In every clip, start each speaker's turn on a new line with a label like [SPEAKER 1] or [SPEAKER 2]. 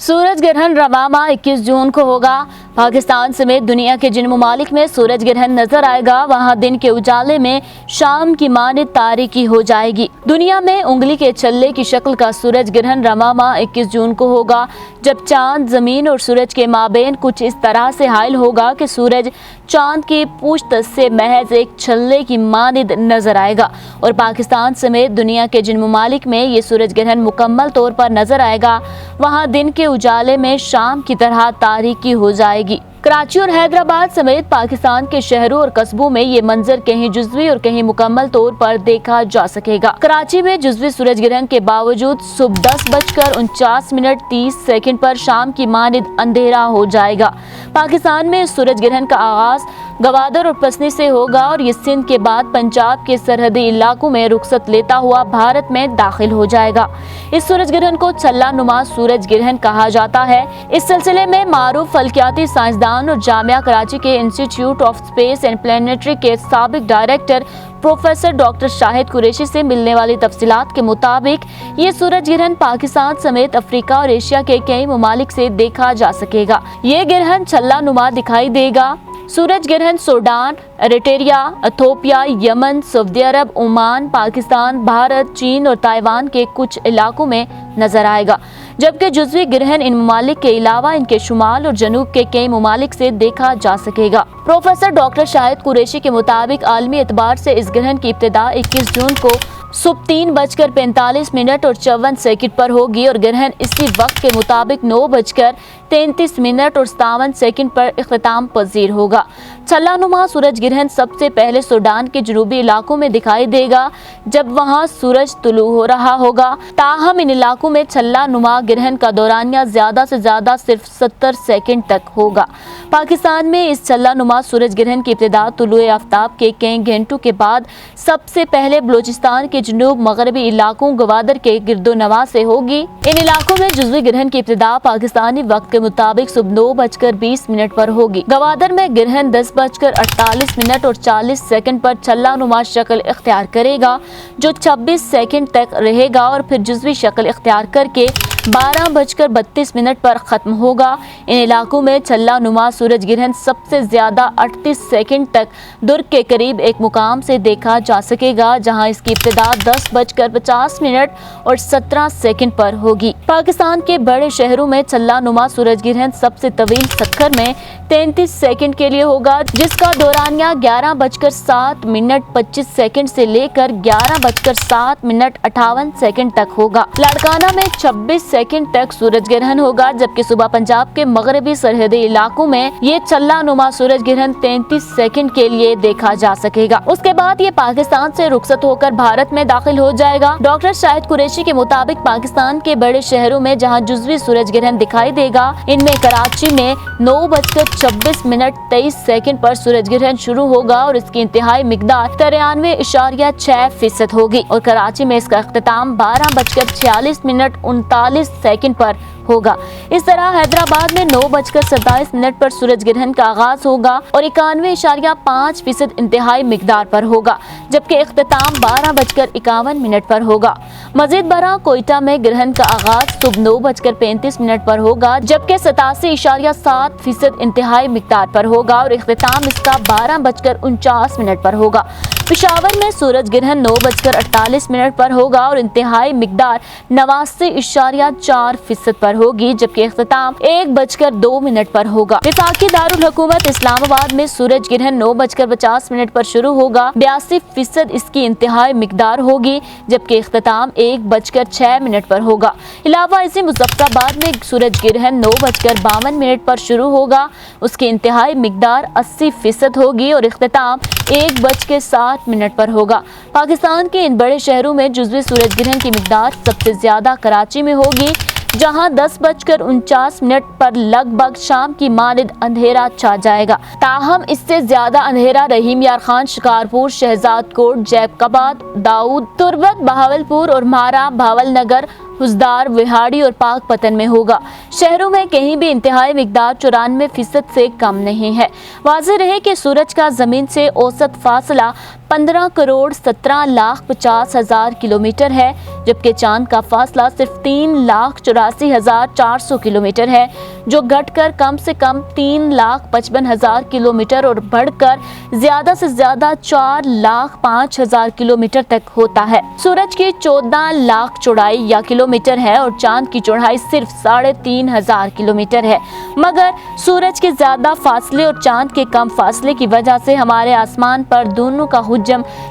[SPEAKER 1] सूरज ग्रहण रवामा 21 जून को होगा। पाकिस्तान समेत दुनिया के जिन ममालिक में सूरज ग्रहण नजर आएगा वहां दिन के उजाले में शाम की मानिद तारीकी हो जाएगी। दुनिया में उंगली के छल्ले की शक्ल का सूरज ग्रहण रवामा 21 जून को होगा, जब चांद जमीन और सूरज के माबेन कुछ इस तरह से हाइल होगा कि सूरज चांद की पूछत से महज एक छल्ले की मानिद नजर आएगा। और पाकिस्तान समेत दुनिया के जिन ममालिक में ये सूरज ग्रहण मुकम्मल तौर पर नजर आएगा वहां दिन के उजाले में शाम की तरह तारीकी हो जाएगी। कराची और हैदराबाद समेत पाकिस्तान के शहरों और कस्बों में ये मंजर कहीं जुज़वी और कहीं मुकम्मल तौर पर देखा जा सकेगा। कराची में जुज़वी सूरज ग्रहण के बावजूद सुबह 10:49 पर शाम की मानिद अंधेरा हो जाएगा। पाकिस्तान में सूरज ग्रहण का आगाज गवादर और पसनी से होगा और ये सिंध के बाद पंजाब के सरहदी इलाकों में रुखसत लेता हुआ भारत में दाखिल हो जाएगा। इस सूरज ग्रहण को छल्ला नुमा सूरज ग्रहण कहा जाता है। इस सिलसिले में मारूफ फल्कियाती साइंसदान और जामिया कराची के institute of space and planetary के साबिक director professor doctor Shahid Qureshi से मिलने वाली तफसीलात के मुताबिक ये सूरज ग्रहण पाकिस्तान समेत अफ्रीका और एशिया के कई ममालिक से देखा जा सकेगा। ये ग्रहण छल्ला नुमा दिखाई देगा। सूरज ग्रहण Sudan, Eritrea, Ethiopia, Yemen, Saudi Arab, Oman, Pakistan, Bharat, चीन और ताइवान के कुछ इलाकों में नजर आएगा, जबकि जुज़वी ग्रहण इन ममालिक के अलावा इनके शुमाल और जनूब के कई ममालिक से देखा जा सकेगा। प्रोफेसर डॉक्टर शाहिद कुरैशी के मुताबिक आलमी एतबार से इस ग्रहण की इब्तिदा 21 जून को सुबह 3:45 और 54 पर होगी और ग्रहण इसी वक्त के मुताबिक 9:33 और 57 पर इख्तिताम पजीर होगा। छल्ला नुमा सूरज ग्रहण सबसे पहले सूडान के जनूबी इलाकों में दिखाई देगा, जब वहां सूरज तुलू हो रहा होगा। ताहम इन इलाकों में छल्ला नुमा ग्रहण का दौरानिया ज्यादा से ज्यादा सिर्फ 70 सेकंड तक होगा। पाकिस्तान में इस छल्ला नुमा सूरज ग्रहण की इब्तिदा तुलुए आफ्ताब के कई घंटों के बाद सबसे पहले बलूचिस्तान के जनूब मगरबी इलाकों गवादर के गिरदो नवा से होगी। इन इलाकों में जुज़वी ग्रहण की इब्तिदा पाकिस्तानी वक्त के मुताबिक सुबह 9:20 पर होगी। गवादर में ग्रहण 10:48 और 40 पर छल्ला नुमा शक्ल इख्तियार करेगा, जो 26 सेकंड तक रहेगा और फिर जुज़वी शक्ल इख्तियार करके 12:32 पर खत्म होगा। इन इलाकों में छल्ला नुमा सूरज ग्रहण सबसे ज्यादा 38 सेकंड तक दुर्ग के करीब एक मुकाम से देखा जा सकेगा, जहां इसकी इब्तिदा 10:50 और 17 सेकंड पर होगी। पाकिस्तान के बड़े शहरों में छल्ला नुमा सूरज ग्रहण सबसे तवील सक्खर में 33 सेकंड के लिए होगा, जिसका दौरानिया 11:07 से लेकर 11:07 तक होगा। लाड़काना में 26 सेकंड तक सूरज ग्रहण होगा, जबकि सुबह पंजाब के मगरबी सरहदी इलाकों में ये छल्ला नुमा सूरज ग्रहण 33 सेकंड के लिए देखा जा सकेगा। उसके बाद ये पाकिस्तान से रुखसत होकर भारत में दाखिल हो जाएगा। डॉक्टर शाहिद कुरैशी के मुताबिक पाकिस्तान के बड़े शहरों में जहां जुज़वी सूरज ग्रहण दिखाई देगा, इनमें कराची में 9:26 पर सूरज ग्रहण शुरू होगा और इसकी इंतहाई मिकदार 93.6% होगी और कराची में इसका इख्तिताम 12:46 पर होगा। इस तरह हैदराबाद में 9:27 पर सूरज ग्रहण का आगाज होगा और 91.5% इंतहाई मिकदार पर होगा, जबकि इख्तिताम 12:51 पर होगा। मजीद बरा कोयटा में ग्रहण का आगाज सुबह 9:35 पर होगा, जबकि 87.7% इंतहाई मिकदार पर होगा और इख्तिताम इसका 12:49 पर होगा। पेशावर में सूरज ग्रहण 9:48 पर होगा और इंतहाई मिकदार 89.4% पर होगी, जबकि इख्तिताम 1:02 पर होगा। वफाकी दारुल हुकूमत इस्लामाबाद में सूरज ग्रहण 9:50 पर शुरू होगा, 82% इसकी इंतहाई मिकदार होगी, जबकि इख्तिताम 1:06 पर होगा। इलावा इसी मुजफ्फराबाद में सूरज ग्रहण 9:52 पर शुरू होगा, उसकी इंतहाई मिकदार 80% होगी और इख्तिताम 1:07 पर होगा। पाकिस्तान के इन बड़े शहरों में जुज़वी सूरज ग्रहण की मिकदार सबसे ज्यादा कराची में होगी, जहां 10:49 पर लगभग शाम की मानिद अंधेरा छा जाएगा। ताहम इससे ज्यादा अंधेरा रहीम यार खान, शिकारपुर, शहजादकोट, जैकबाद, दाऊद, तुर्बत, बहावलपुर और मारा, भावल नगर, हुसदार, विहाड़ी और पाक पतन में होगा। शहरों में कहीं भी इंतहाई मिकदार 94% से कम नहीं है। वाज़ेह रहे कि सूरज का जमीन से औसत फासला 15 करोड़ 17 लाख 50 हजार किलोमीटर है, जबकि चांद का फासला सिर्फ 3 लाख 84 हजार 400 किलोमीटर है, जो घटकर कम से कम 3 लाख 55 हजार किलोमीटर और बढ़कर ज्यादा से ज्यादा 4 लाख 5 हजार किलोमीटर तक होता है। सूरज की 14 लाख चौड़ाई या किलोमीटर है और चांद की चौड़ाई सिर्फ 3,500 किलोमीटर है, मगर सूरज के ज्यादा फासले और चांद के कम फासले की वजह से हमारे आसमान पर दोनों का हुज्म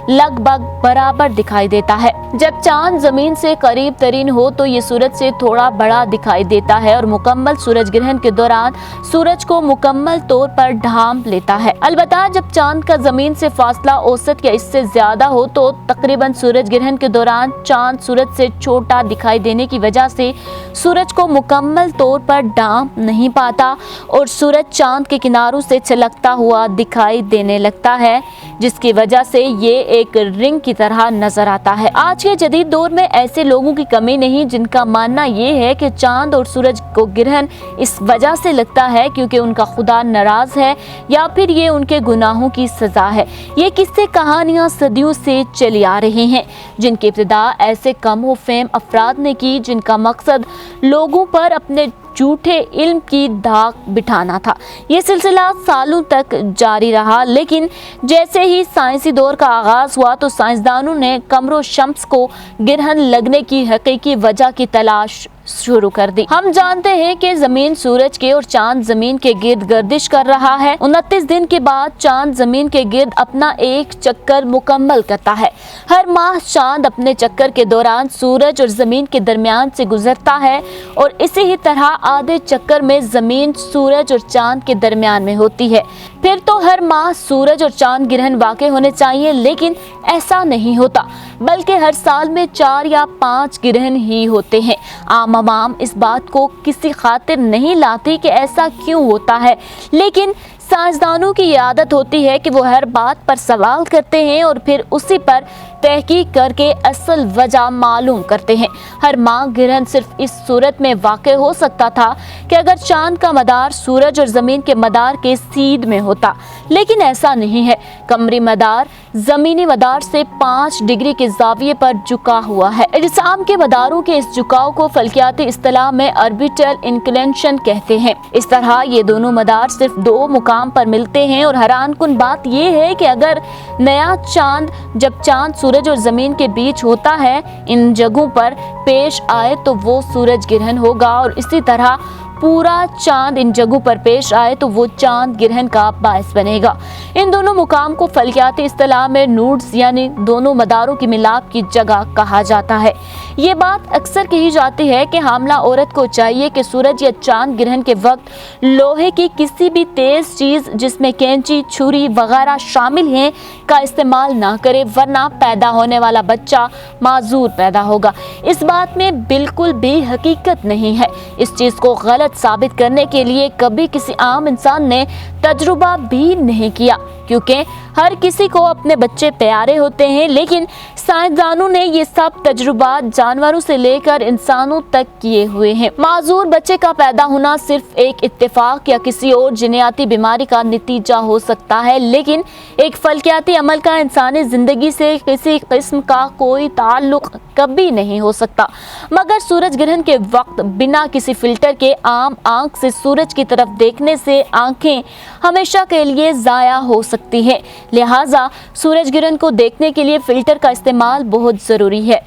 [SPEAKER 1] लगभग बराबर दिखाई देता है। जब चांद जमीन से करीब तरीन हो तो ये सूरज से थोड़ा बड़ा दिखाई देता है और मुकम्मल सूरज ग्रहण के दौरान सूरज को मुकम्मल तौर पर ढांप लेता है। अलबत्ता जब चांद का जमीन से फासला औसत या इससे ज्यादा हो तो तकरीबन सूरज ग्रहण के दौरान चांद सूरज से छोटा दिखाई देने की वजह से सूरज को मुकम्मल तौर पर ढांप नहीं पाता और सूरज चांद के किनारों से छलकता हुआ दिखाई देने लगता है, जिसकी वजह से ये एक रिंग की तरह नजर आता है। आज के जदीद दौर में ऐसे लोगों की कमी नहीं जिनका मानना ये है कि चांद और सूरज को ग्रहण इस वजह से लगता है क्योंकि उनका खुदा नाराज है या फिर ये उनके गुनाहों की सजा है। ये किस्से कहानियां सदियों से चली आ रही हैं, जिनकी इब्तिदा ऐसे कम व फेम अफराद ने की जिनका मकसद लोगों पर अपने झूठे इल्म की धाक बिठाना था। ये सिलसिला सालों तक जारी रहा, लेकिन जैसे ही साइंसी दौर का आगाज हुआ तो साइंसदानों ने कमरो शम्स को ग्रहण लगने की हकीकी वजह की तलाश शुरू कर दी। हम जानते हैं कि जमीन सूरज के और चांद जमीन के गिर्द गर्दिश कर रहा है। 29 दिन के बाद चांद जमीन के गिर्द अपना एक चक्कर मुकम्मल करता है। हर माह चांद अपने चक्कर के दौरान सूरज और जमीन के दरमियान से गुजरता है और इसी ही तरह आधे चक्कर में जमीन सूरज और चांद के दरमियान में होती है। फिर तो हर माह सूरज और चांद ग्रहण वाक़ई होने चाहिए, लेकिन ऐसा नहीं होता, बल्कि हर साल में 4 या 5 ग्रहण ही होते हैं। आम इस बात को किसी खातिर नहीं लाती कि ऐसा क्यों होता है, लेकिन साइंसदानों की ये आदत होती है कि वो हर बात पर सवाल करते हैं और फिर उसी पर तहकीक करके असल वजह मालूम करते हैं। हर माह ग्रहण सिर्फ इस सूरत में वाक़ई हो सकता था कि अगर चांद का मदार सूरज और ज़मीन के मदार के सीध में होता, लेकिन ऐसा नहीं है। कमरी मदार ज़मीनी मदार से 5 डिग्री के ज़ाविये पर झुका हुआ है। इजसाम के मदारों के इस झुकाव को फल्कियाती इस्तिलाह में ऑर्बिटल इंक्लिनेशन कहते हैं। इस तरह ये दोनों मदार सिर्फ 2 मुकाम पर मिलते हैं और हैरान कुन बात यह है कि अगर नया चांद जब चांद सूरज और जमीन के बीच होता है इन जगहों पर पेश आए तो वो सूरज ग्रहण होगा और इसी तरह पूरा चांद इन जगहों पर पेश आए तो वो चांद ग्रहण का बायस बनेगा। इन दोनों मुकाम को फल्कियाती इस्तिलाह में नूड्स यानी दोनों मदारों की मिलाप की जगह कहा जाता है। ये बात अक्सर कही जाती है कि हामला औरत को चाहिए कि सूरज या चांद ग्रहण के वक्त लोहे की किसी भी तेज चीज जिसमें कैंची छुरी वगैरह शामिल हैं का इस्तेमाल ना करे, वरना पैदा होने वाला बच्चा माजूर पैदा होगा। इस बात में बिल्कुल भी हकीकत नहीं है। इस चीज को गलत साबित करने के लिए कभी किसी आम इंसान ने तजुर्बा भी नहीं किया, क्योंकि हर किसी को अपने बच्चे प्यारे होते हैं, लेकिन साइंसदानों ने ये सब तजुर्बात जानवरों से लेकर इंसानों तक किए हुए हैं। माजूर बच्चे का पैदा होना सिर्फ एक इत्तेफाक या किसी और जिन्याती बीमारी का नतीजा हो सकता है, लेकिन एक फल्कियाती अमल का इंसानी जिंदगी से किसी किस्म का कोई ताल्लुक कभी नहीं हो सकता। मगर सूरज ग्रहण के वक्त बिना किसी फिल्टर के आम आंख से सूरज की तरफ देखने से आंखें हमेशा के लिए जाया हो सकती हैं। लिहाजा सूरज ग्रहण को देखने के लिए फिल्टर का इस्तेमाल बहुत ज़रूरी है।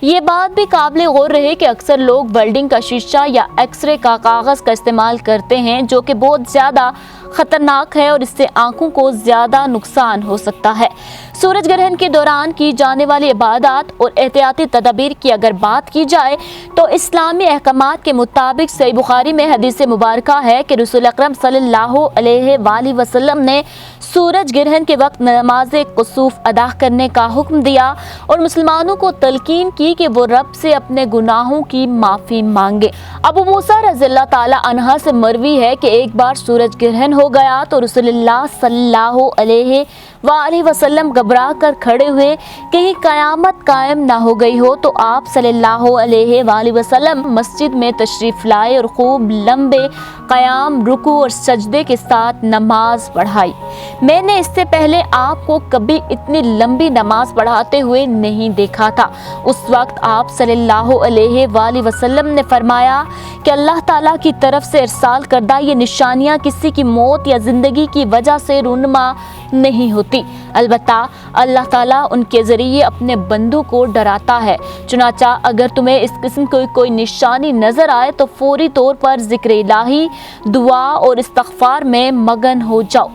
[SPEAKER 1] ये बात भी काबिल गौर रहे कि अक्सर लोग वेल्डिंग का शीशा या एक्सरे का कागज़ का इस्तेमाल करते हैं, जो कि बहुत ज़्यादा ख़तरनाक है और इससे आंखों को ज़्यादा नुकसान हो सकता है। सूरज ग्रहण के दौरान की जाने वाली इबादत और एहतियाती तदबीर की अगर बात की जाए तो इस्लामी अहकामात के मुताबिक सही बुखारी में हदीस मुबारका है कि रसूल अकरम सल्लल्लाहु अलैहि वसल्लम ने सूरज ग्रहण के वक्त नमाज कुसूफ अदा करने का हुक्म दिया और मुसलमानों को तलकीन की कि वो रब से अपने गुनाहों की माफ़ी मांगे। अबू मूसा रज़ियल्लाहु ताला अन्हा से मरवी है कि एक बार सूरज ग्रहण हो गया तो रसूलुल्लाह सल्लल्लाहु अलैहि वालैहि वसल्लम घबरा कर खड़े हुए, कहीं कयामत कायम ना हो गई हो। तो आप सल्लल्लाहु अलैहि वसल्लम मस्जिद में तशरीफ लाए और खूब लंबे क़याम, रुकू और सजदे के साथ नमाज पढ़ाई। मैंने इससे पहले आपको कभी इतनी लंबी नमाज पढ़ाते हुए नहीं देखा था। उस वक्त आप सल्लल्लाहु अलैहि वसल्लम ने फरमाया कि अल्लाह ताला की तरफ से इरसाल करदा ये निशानियां किसी की मौत या जिंदगी की वजह से रूनुमा नहीं होती, अलबत्ता अल्लाह ताला उनके ज़रिए अपने बंदों को डराता है। चुनाचा अगर तुम्हें इस किस्म की कोई निशानी नज़र आए तो फौरी तौर पर ज़िक्र इलाही, दुआ और इस्तग़फ़ार में मगन हो जाओ।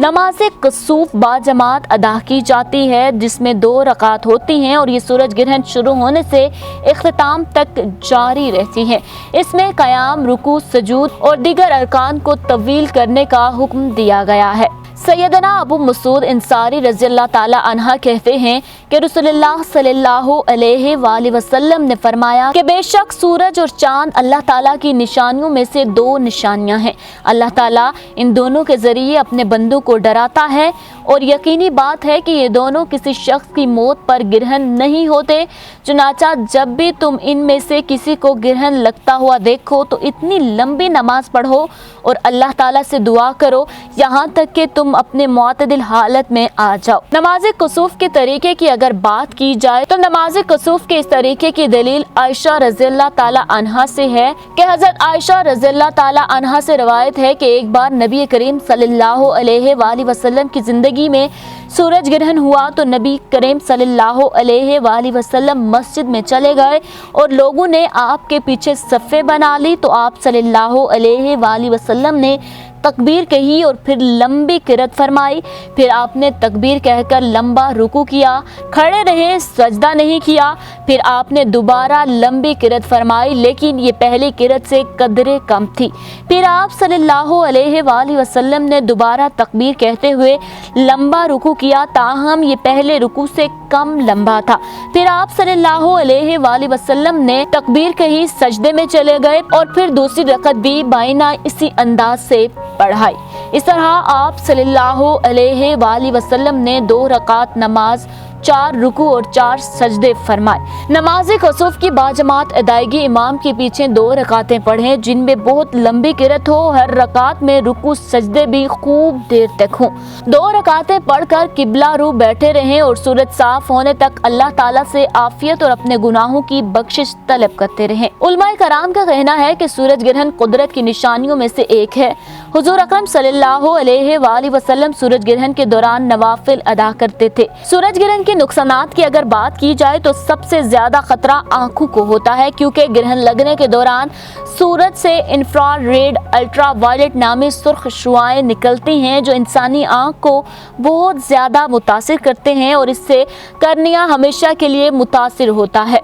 [SPEAKER 1] नमाज कसूफ बाजमात अदा की जाती है, जिसमें 2 रकात होती हैं और ये सूरज ग्रहण शुरू होने से इख्तिताम तक जारी रहती हैं। इसमें क़याम, रुकू, सजूद और दीगर अरकान को तवील करने का हुक्म दिया गया है। सैयदना अबू मसूद अंसारी रज़ियल्लाहु ताला अन्हा कहते हैं कि रसूलुल्लाह सल्लल्लाहु अलैहि वसल्लम ने फरमाया कि बेशक सूरज और चांद अल्लाह ताला की निशानियों में से 2 निशानियां हैं। अल्लाह ताला इन दोनों के ज़रिए अपने बंदों को डराता है और यकीनी बात है कि ये दोनों किसी शख्स की मौत पर ग्रहण नहीं होते। चुनाचा जब भी तुम इनमें से किसी को ग्रहण लगता हुआ देखो तो इतनी लंबी नमाज पढ़ो और अल्लाह ताला से दुआ करो यहाँ तक कि तुम अपने मुअतदिल हालत में आ जाओ। नमाज कुसूफ के तरीके की अगर बात की जाए तो नमाज कुसूफ के इस तरीके की दलील आयशा रज़ियल्लाहु ताला अन्हा से है कि हज़रत आयशा रज़ियल्लाहु ताला अन्हा से रवायत है कि एक बार नबी करीम सल्लल्लाहु अलैहि वसल्लम की जिंदगी में सूरज ग्रहण हुआ तो नबी करीम सल्लल्लाहु अलैहि वसल्लम मस्जिद में चले गए और लोगों ने आपके पीछे सफ़े बना ली। तो आप सल्लल्लाहु अलैहि वसल्लम ने तकबीर कही और फिर लंबी किरत फरमाई। फिर आपने तकबीर कहकर लंबा रुकू किया, खड़े रहे, सजदा नहीं किया। फिर आपने दोबारा लंबी किरत फरमाई, लेकिन ये पहली किरत से कदरे कम थी। फिर आप सल्लल्लाहु अलैहि वसल्लम ने दोबारा तकबीर कहते हुए लंबा रुकू किया, ताहम ये पहले रुकू से कम लंबा था। फिर आप सल्लल्लाहु अलैहि वसल्लम ने तकबीर कही, सजदे में चले गए और फिर दूसरी रकत भी बाइना इसी अंदाज से पढ़ाई। इस तरह आप सल्लल्लाहु अलैहि वसल्लम ने 2 रकात नमाज, 4 रुकू और 4 सजदे फरमाए। नमाज कसूफ की बाजमात अदायगी इमाम के पीछे 2 रकातें पढ़ें जिनमें बहुत लंबी किरत हो, हर रकात में रुकू सजदे भी खूब देर तक हों। 2 रकातें पढ़कर किबला रू बैठे रहें और सूरज साफ होने तक अल्लाह ताला से आफियत और अपने गुनाहों की बख्शिश तलब करते रहें। उलमाए कराम का कहना है कि सूरज ग्रहण कुदरत की निशानियों में से एक है। हुजूर अकरम सल्लल्लाहु अलैहि वसल्लम सूरज ग्रहण के दौरान नवाफिल अदा करते थे। सूरज ग्रहण के नुकसानात की अगर बात की जाए तो सबसे ज्यादा खतरा आंखों को होता है, क्योंकि ग्रहण लगने के दौरान सूरज से इंफ्रारेड, अल्ट्रावायलेट नामी सुर्ख शुआएं निकलती हैं जो इंसानी आंख को बहुत ज्यादा मुतासिर करते हैं और इससे कर्निया हमेशा के लिए मुतासिर होता है।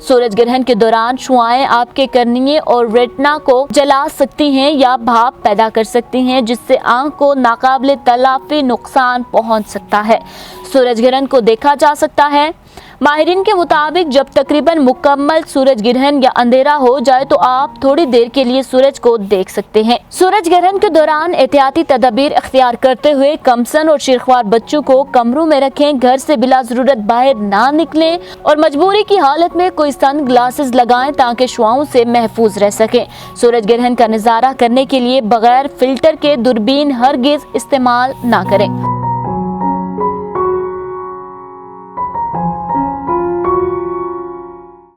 [SPEAKER 1] सूरज ग्रहण के दौरान शुआएं आपके कर्निये और रेटिना को जला सकती हैं या भाप पैदा कर सकती हैं, जिससे आंख को नाकाबिले तलाफी नुकसान पहुंच सकता है। सूरज ग्रहण को देखा जा सकता है। माहिरीन के मुताबिक जब तकरीबन मुकम्मल सूरज ग्रहण या अंधेरा हो जाए तो आप थोड़ी देर के लिए सूरज को देख सकते हैं। सूरज ग्रहण के दौरान एहतियाती तदबीर इख्तियार करते हुए कमसन और शीरख्वार बच्चों को कमरों में रखें, घर से बिला जरूरत बाहर ना निकलें और मजबूरी की हालत में कोई सन ग्लासेस लगाएं ताकि शुआओं से महफूज रह सकें। सूरज ग्रहण का नज़ारा करने के लिए बगैर फिल्टर के दूरबीन हरगिज इस्तेमाल ना करें।